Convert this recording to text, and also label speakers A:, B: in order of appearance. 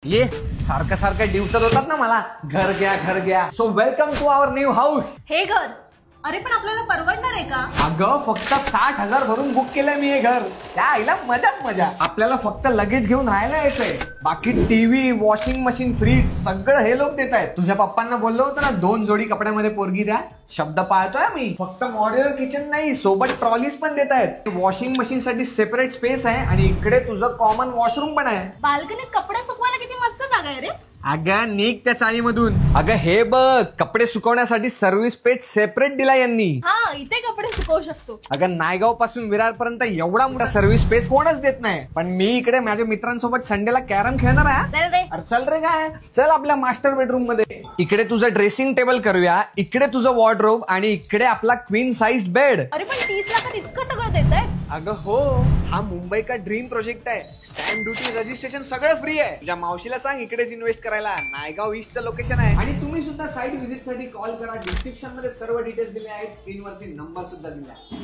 A: ये सारखं सारखं दिवसात होतात ना मला घर घ्या so welcome to our new house.
B: हे घर अरे पण आपल्याला परवडणार आहे का?
A: अगं फक्त 60,000 भरून बुक केलंय मी हे घर. त्या आईला मजाच मजा. आपल्याला फक्त लगेज घेऊन राहायला यायचंय. बाकी टीव्ही, वॉशिंग मशीन, फ्रीज सगळं हे लोक देत आहेत. तुझ्या पप्पांना बोललो होतं ना 2 जोडी कपड्यामध्ये पोरगी द्या. शब्द पाळतोय मी. फक्त मॉड्युलर किचन नाही सोबत ट्रॉलीज पण देत आहेत. वॉशिंग मशीन साठी सेपरेट स्पेस आहे आणि इकडे तुझं कॉमन वॉशरूम पण आहे.
B: बाल्कनीत कपडे सुकवायला किती मस्त जागा आहे रे.
A: अगं निघ त्या चाळीमधून. अगं हे बघ कपडे सुकवण्यासाठी सर्व्हिस पेट सेपरेट दिला यांनी.
B: हा इथे कपडे सुकवू शकतो.
A: अगं नायगाव पासून विरार पर्यंत एवढा मोठा सर्व्हिस स्पेस कोणच देत नाही. पण मी इकडे माझ्या मित्रांसोबत संडेला कॅरम खेळणार आहे.
B: चल रे.
A: अरे चल रे काय चल आपल्या मास्टर बेडरूम मध्ये. इकडे तुझं ड्रेसिंग टेबल करूया, इकडे तुझं वॉर्डरोब आणि इकडे आपला क्वीन साइज बेड.
B: अरे पण 30 लाखात इतकं सगळं देत आहे.
A: अगं हो हा मुंबई का ड्रीम प्रोजेक्ट आहे. स्टॅम्प ड्युटी रजिस्ट्रेशन सगळं फ्री आहे. तुझ्या मावशीला सांग इकडेच इन्व्हेस्ट करायला. नायगाव ईस्टचं लोकेशन आहे. आणि तुम्ही सुद्धा साईट व्हिजिट साठी कॉल करा. डिस्क्रिप्शन मध्ये सर्व डिटेल्स दिले आहेत. स्क्रीनवरती नंबर सुद्धा दिला आहे.